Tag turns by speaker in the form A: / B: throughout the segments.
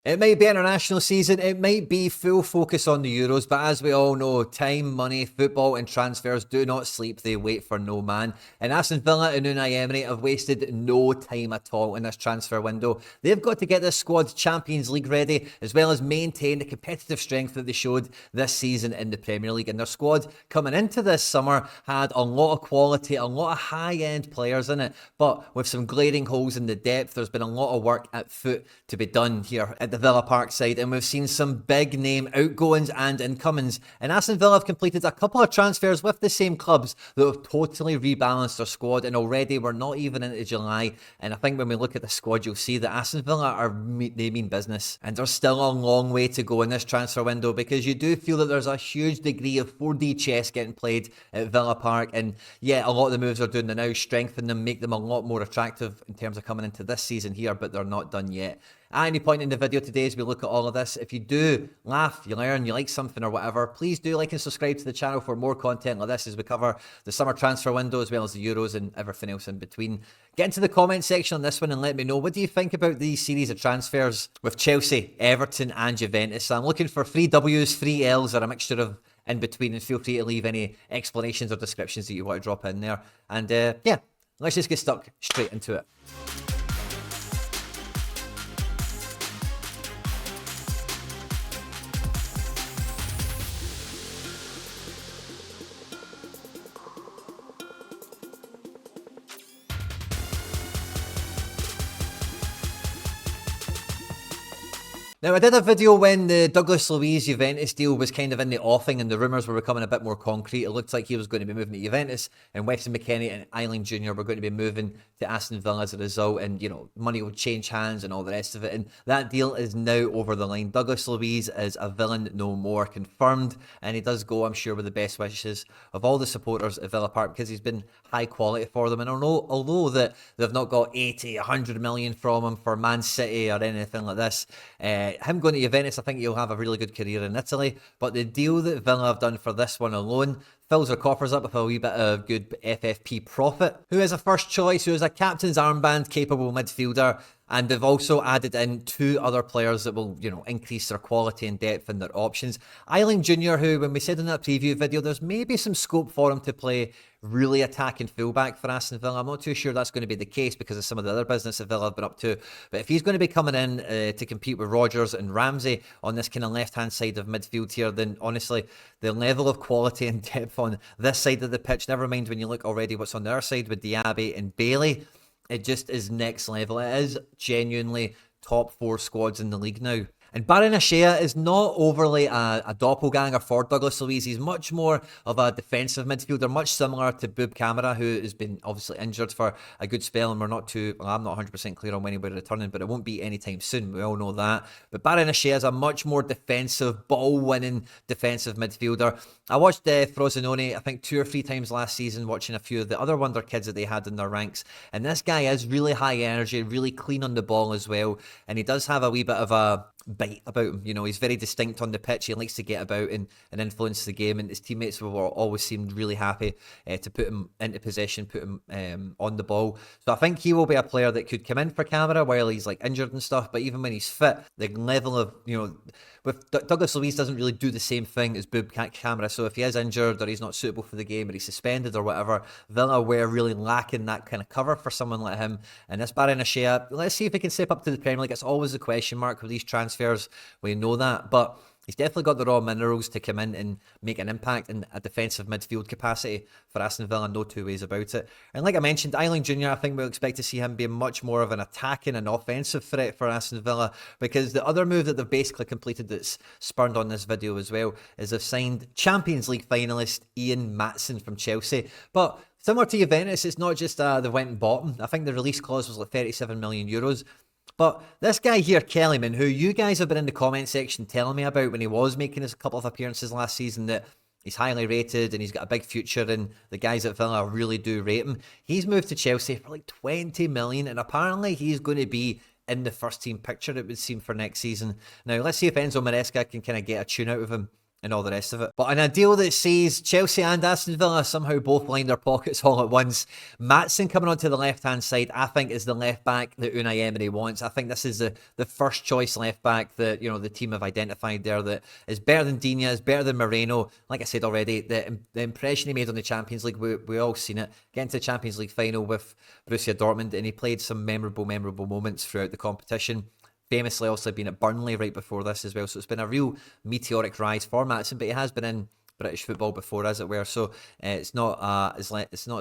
A: It might be international season, it might be full focus on the Euros, but as we all know, time, money, football and transfers do not sleep, they wait for no man. And Aston Villa and Unai Emery have wasted no time at all in this transfer window. They've got to get this squad Champions League ready, as well as maintain the competitive strength that they showed this season in the Premier League. And their squad coming into this summer had a lot of quality, a lot of high-end players in it, but with some glaring holes in the depth. There's been a lot of work at foot to be done here at the Villa Park side, and we've seen some big name outgoings and incomings. And Aston Villa have completed a couple of transfers with the same clubs that have totally rebalanced their squad, and already we're not even into July. And I think when we look at the squad, you'll see that Aston Villa they mean business, and there's still a long way to go in this transfer window, because you do feel that there's a huge degree of 4D chess getting played at Villa Park. And yeah, a lot of the moves are doing to now strengthen them, make them a lot more attractive in terms of coming into this season here, but they're not done yet. At any point in the video today, as we look at all of this, if you do laugh, you learn, you like something or whatever, please do like and subscribe to the channel for more content like this as we cover the summer transfer window as well as the Euros and everything else in between. Get into the comment section on this one and let me know, what do you think about these series of transfers with Chelsea, Everton and Juventus? I'm looking for 3 W's, 3 L's, or a mixture of in between, and feel free to leave any explanations or descriptions that you want to drop in there. And yeah, let's just get stuck straight into it. Now, I did a video when the Douglas Luiz Juventus deal was kind of in the offing and the rumours were becoming a bit more concrete. It looked like he was going to be moving to Juventus, and Weston McKennie and Iling Jr. were going to be moving to Aston Villa as a result, and, you know, money would change hands and all the rest of it. And that deal is now over the line. Douglas Luiz is a villain no more, confirmed, and he does go, I'm sure, with the best wishes of all the supporters at Villa Park, because he's been high quality for them. And although that they've not got 80, 100 million from him for Man City or anything like this, him going to Juventus, I think he'll have a really good career in Italy. But the deal that Villa have done for this one alone fills their coffers up with a wee bit of good FFP profit. Who is a first choice, who is a captain's armband capable midfielder, and they've also added in 2 other players that will, you know, increase their quality and depth and their options. Iling Jr., who, when we said in that preview video, there's maybe some scope for him to play really attacking fullback for Aston Villa. I'm not too sure that's going to be the case because of some of the other business that Villa have been up to. But if he's going to be coming in to compete with Rodgers and Ramsey on this kind of left-hand side of midfield here, then honestly, the level of quality and depth on this side of the pitch, never mind when you look already what's on the other side with Diaby and Bailey, it just is next level. It is genuinely top 4 squads in the league now. And Barrenechea is not overly a doppelganger for Douglas Luiz. He's much more of a defensive midfielder, much similar to Boub Kamara, who has been obviously injured for a good spell, and I'm not 100% clear on when he'll be returning, but it won't be anytime soon. We all know that. But Barrenechea is a much more defensive, ball-winning defensive midfielder. I watched Frosinone, I think 2 or 3 times last season, watching a few of the other wonder kids that they had in their ranks. And this guy is really high energy, really clean on the ball as well. And he does have a wee bit of a bite about him. You know, he's very distinct on the pitch. He likes to get about and influence the game, and his teammates will always seem really happy to put him into possession, put him on the ball. So I think he will be a player that could come in for Kamara while he's like injured and stuff, but even when he's fit, the level of, you know, with Douglas Luiz doesn't really do the same thing as Boub Kamara. So if he is injured or he's not suitable for the game or he's suspended or whatever, Villa were really lacking that kind of cover for someone like him. And this Barrenechea, let's see if he can step up to the Premier League. It's always a question mark with these transfers. We know that, but he's definitely got the raw minerals to come in and make an impact in a defensive midfield capacity for Aston Villa, no 2 ways about it. And like I mentioned, Iling Jr., I think we'll expect to see him be much more of an attacking and offensive threat for Aston Villa, because the other move that they've basically completed that's spurned on this video as well is they've signed Champions League finalist Ian Maatsen from Chelsea. But similar to Juventus, it's not just they went and bought him. I think the release clause was like 37 million euros. But this guy here, Kellyman, who you guys have been in the comment section telling me about when he was making his couple of appearances last season, that he's highly rated and he's got a big future and the guys at Villa really do rate him. He's moved to Chelsea for like 20 million, and apparently he's going to be in the first team picture, it would seem, for next season. Now, let's see if Enzo Maresca can kind of get a tune out of him and all the rest of it. But in a deal that sees Chelsea and Aston Villa somehow both line their pockets all at once, Maatsen coming onto the left-hand side, I think is the left-back that Unai Emery wants. I think this is the first choice left-back that, the team have identified there that is better than Digne, is better than Moreno. Like I said already, the impression he made on the Champions League, we all seen it. Getting to the Champions League final with Borussia Dortmund, and he played some memorable moments throughout the competition. Famously also been at Burnley right before this as well. So it's been a real meteoric rise for Maatsen, but he has been in British football before, as it were. So it's not as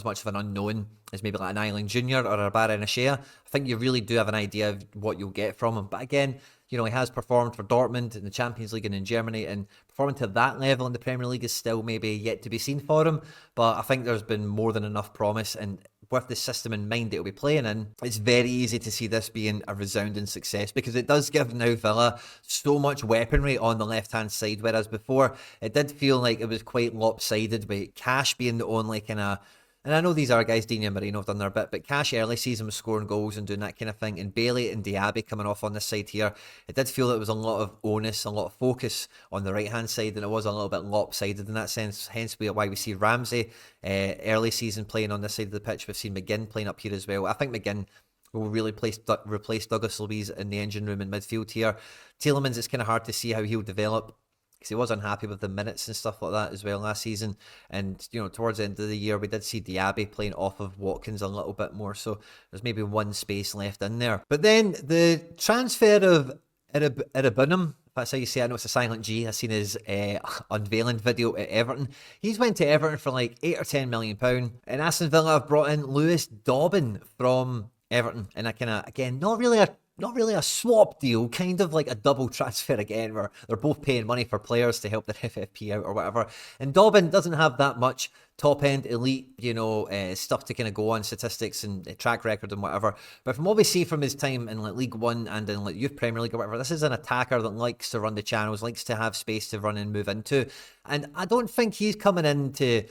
A: much of an unknown as maybe like an Iling Junior or a Barrenechea. I think you really do have an idea of what you'll get from him. But again, he has performed for Dortmund in the Champions League and in Germany, and performing to that level in the Premier League is still maybe yet to be seen for him. But I think there's been more than enough promise, and with the system in mind that he'll be playing in, it's very easy to see this being a resounding success, because it does give now Villa so much weaponry on the left-hand side, whereas before it did feel like it was quite lopsided, with Cash being the only kind of, and I know these are guys, Digne and Moreno have done their bit, but Cash early season was scoring goals and doing that kind of thing, and Bailey and Diaby coming off on this side here. It did feel there was a lot of onus, a lot of focus on the right-hand side, and it was a little bit lopsided in that sense, hence why we see Ramsey early season playing on this side of the pitch. We've seen McGinn playing up here as well. I think McGinn will really replace Douglas Luiz in the engine room in midfield here. Tielemans, it's kind of hard to see how he'll develop, because he was unhappy with the minutes and stuff like that as well last season. And, towards the end of the year, we did see Diaby playing off of Watkins a little bit more. So there's maybe one space left in there. But then the transfer of Irabunum, if that's how you say it, I know it's a silent G. I've seen his unveiling video at Everton. He's went to Everton for like £8 or £10 million. And Aston Villa have brought in Lewis Dobbin from Everton. And I kind of, again, not really a swap deal, kind of like a double transfer again, where they're both paying money for players to help their FFP out or whatever. And Dobbin doesn't have that much top-end elite, stuff to kind of go on, statistics and track record and whatever. But from what we see from his time in like League One and in like Youth Premier League or whatever, this is an attacker that likes to run the channels, likes to have space to run and move into. And I don't think he's coming in to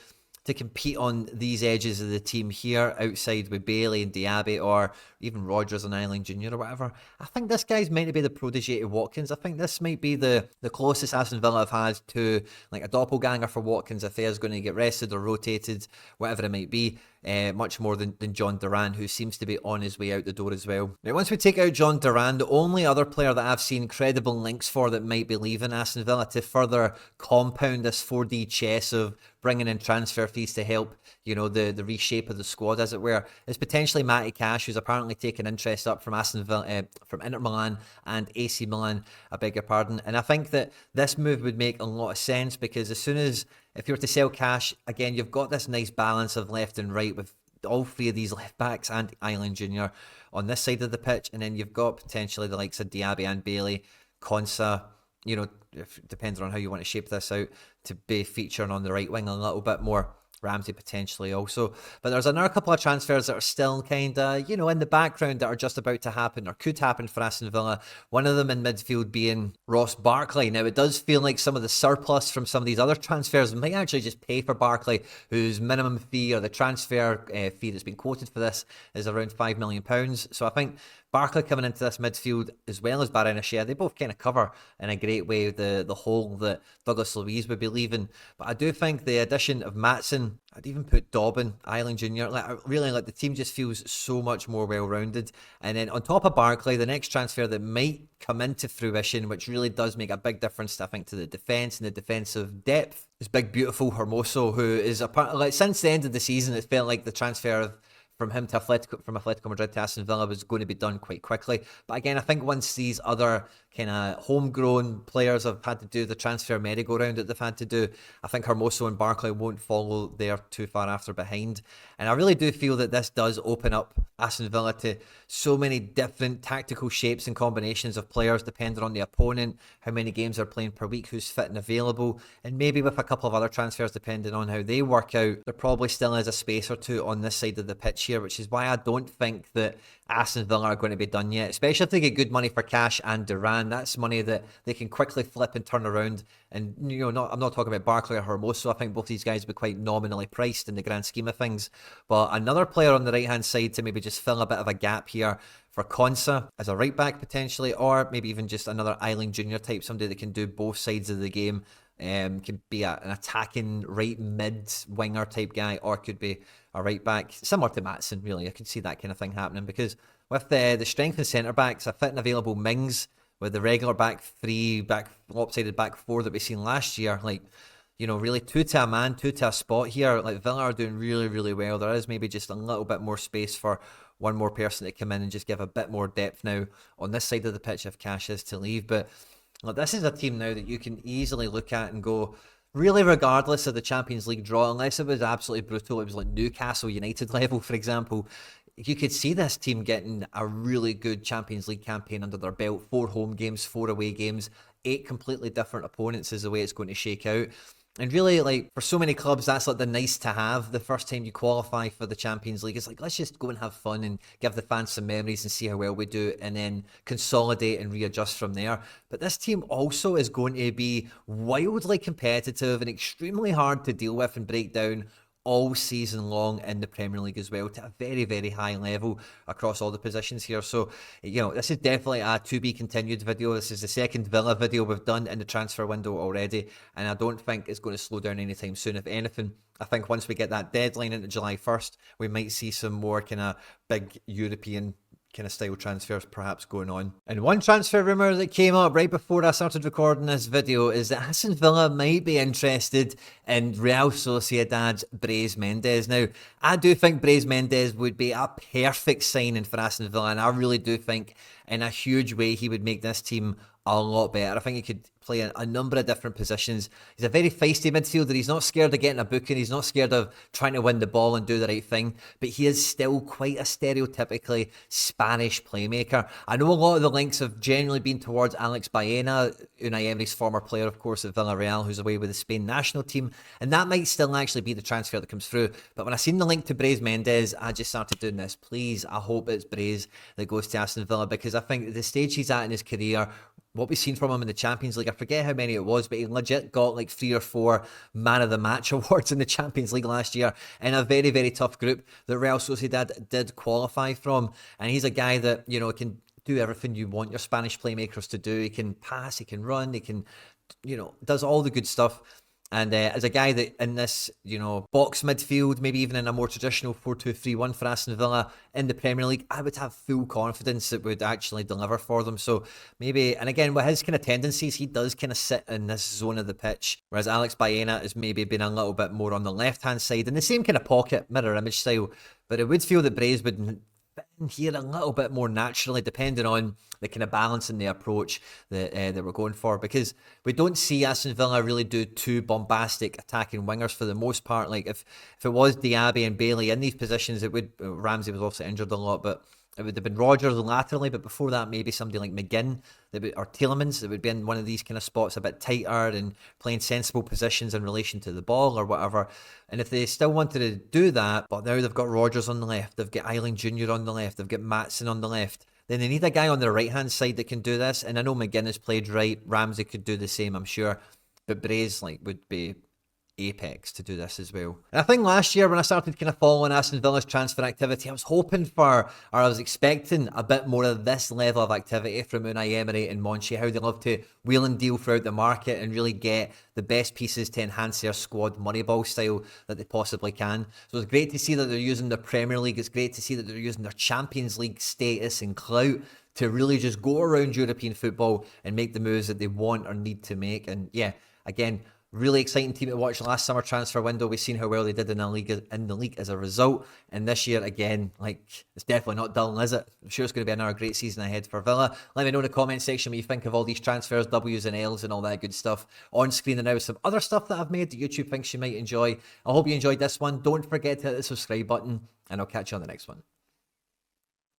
A: compete on these edges of the team here, outside with Bailey and Diaby, or even Rodgers and Iling Junior or whatever. I think this guy's meant to be the protege of Watkins. I think this might be the closest Aston Villa have had to like a doppelganger for Watkins if he is going to get rested or rotated, whatever it might be. Much more than John Duran, who seems to be on his way out the door as well. Now, once we take out John Duran, the only other player that I've seen credible links for that might be leaving Aston Villa to further compound this 4D chess of bringing in transfer fees to help, the reshape of the squad, as it were, is potentially Matty Cash, who's apparently taken interest up from Aston Villa, from Inter Milan and AC Milan, I beg your pardon. And I think that this move would make a lot of sense, because if you were to sell Cash, again, you've got this nice balance of left and right with all three of these left backs and Iling Junior on this side of the pitch, and then you've got potentially the likes of Diaby and Bailey, Konsa, depending on how you want to shape this out, to be featuring on the right wing a little bit more. Ramsey potentially also. But there's another couple of transfers that are still kind of, in the background, that are just about to happen or could happen for Aston Villa. One of them in midfield being Ross Barkley. Now, it does feel like some of the surplus from some of these other transfers might actually just pay for Barkley, whose minimum fee, or the transfer fee that's been quoted for this, is around £5 million. So I think Barkley coming into this midfield, as well as Barrenechea, they both kind of cover in a great way the hole that Douglas Luiz would be leaving. But I do think the addition of Maatsen, I'd even put Dobbin, Iling Junior, the team just feels so much more well-rounded. And then on top of Barkley, the next transfer that might come into fruition, which really does make a big difference, I think, to the defence and the defensive depth, is big, beautiful Hermoso, who is since the end of the season, it felt like the transfer from him to Atletico Madrid to Aston Villa was going to be done quite quickly. But again, I think once these other kind of homegrown players have had to do the transfer merry-go-round that they've had to do, I think Hermoso and Barkley won't follow there too far after behind. And I really do feel that this does open up Aston Villa to so many different tactical shapes and combinations of players, depending on the opponent, how many games they're playing per week, who's fit and available, and maybe with a couple of other transfers depending on how they work out, there probably still is a space or two on this side of the pitch here, which is why I don't think that Aston Villa are going to be done yet, especially if they get good money for Cash and Duran. That's money that they can quickly flip and turn around. And I'm not talking about Barkley or Hermoso. I think both these guys will be quite nominally priced in the grand scheme of things. But another player on the right hand side to maybe just fill a bit of a gap here for Konsa as a right back potentially, or maybe even just another Iling Junior type, somebody that can do both sides of the game Could be an attacking right mid winger type guy, or could be a right back, similar to Maatsen, really. I could see that kind of thing happening, because with the strength of centre backs, a fit and available Mings, with the regular back three, lopsided back four that we seen last year, like, really two to a man, two to a spot here. Like, Villa are doing really, really well. There is maybe just a little bit more space for one more person to come in and just give a bit more depth now on this side of the pitch if Cash is to leave. But look, this is a team now that you can easily look at and go, really, regardless of the Champions League draw, unless it was absolutely brutal, it was like Newcastle United level, for example, you could see this team getting a really good Champions League campaign under their belt. 4 home games, 4 away games, 8 completely different opponents is the way it's going to shake out. And really, like, for so many clubs, that's like the nice to have. The first time you qualify for the Champions League, it's like, let's just go and have fun and give the fans some memories and see how well we do, and then consolidate and readjust from there. But this team also is going to be wildly competitive and extremely hard to deal with and break down all season long in the Premier League as well, to a very, very high level across all the positions here. So, this is definitely a to be continued video. This is the second Villa video we've done in the transfer window already, and I don't think it's going to slow down anytime soon. If anything, I think once we get that deadline into July 1st, we might see some more kind of big European kind of style transfers perhaps going on. And one transfer rumour that came up right before I started recording this video is that Aston Villa might be interested in Real Sociedad's Brais Mendes. Now, I do think Brais Mendes would be a perfect signing for Aston Villa, and I really do think in a huge way he would make this team a lot better. I think he could play a number of different positions. He's a very feisty midfielder. He's not scared of getting a booking. He's not scared of trying to win the ball and do the right thing. But he is still quite a stereotypically Spanish playmaker. I know a lot of the links have generally been towards Alex Baena, Unai Emery's former player, of course, at Villarreal, who's away with the Spain national team. And that might still actually be the transfer that comes through. But when I seen the link to Brais Mendes, I just started doing this. Please, I hope it's Brais that goes to Aston Villa, because I think at the stage he's at in his career, what we've seen from him in the Champions League, I forget how many it was, but he legit got like 3 or 4 Man of the Match awards in the Champions League last year in a very, very tough group that Real Sociedad did qualify from. And he's a guy that, can do everything you want your Spanish playmakers to do. He can pass, he can run, he can, does all the good stuff. And as a guy that in this, box midfield, maybe even in a more traditional 4-2-3-1 for Aston Villa in the Premier League, I would have full confidence it would actually deliver for them. So maybe, and again, with his kind of tendencies, he does kind of sit in this zone of the pitch, whereas Alex Baena has maybe been a little bit more on the left-hand side in the same kind of pocket, mirror image style. But it would feel that Brais would fit in here a little bit more naturally, depending on the kind of balance and the approach that we're going for, because we don't see Aston Villa really do too bombastic attacking wingers for the most part. Like if it was Diaby and Bailey in these positions, it would, Ramsey was also injured a lot, but it would have been Rodgers laterally, but before that, maybe somebody like McGinn or Tielemans that would be in one of these kind of spots a bit tighter and playing sensible positions in relation to the ball or whatever. And if they still wanted to do that, but now they've got Rodgers on the left, they've got Iling Jr. on the left, they've got Maatsen on the left, then they need a guy on the right-hand side that can do this. And I know McGinn has played right, Ramsey could do the same, I'm sure, but Brais would be apex to do this as well. And I think last year when I started kind of following Aston Villa's transfer activity, I was hoping for, or I was expecting a bit more of this level of activity from Unai Emery and Monchi, how they love to wheel and deal throughout the market and really get the best pieces to enhance their squad Moneyball style that they possibly can. So it's great to see that they're using the Premier League. It's great to see that they're using their Champions League status and clout to really just go around European football and make the moves that they want or need to make. And yeah, again, really exciting team to watch. Last summer transfer window, we've seen how well they did in the league as a result. And this year, again, it's definitely not dull, is it? I'm sure it's going to be another great season ahead for Villa. Let me know in the comment section what you think of all these transfers, W's and L's and all that good stuff on screen. And now some other stuff that I've made that YouTube thinks you might enjoy. I hope you enjoyed this one. Don't forget to hit the subscribe button, and I'll catch you on the next one.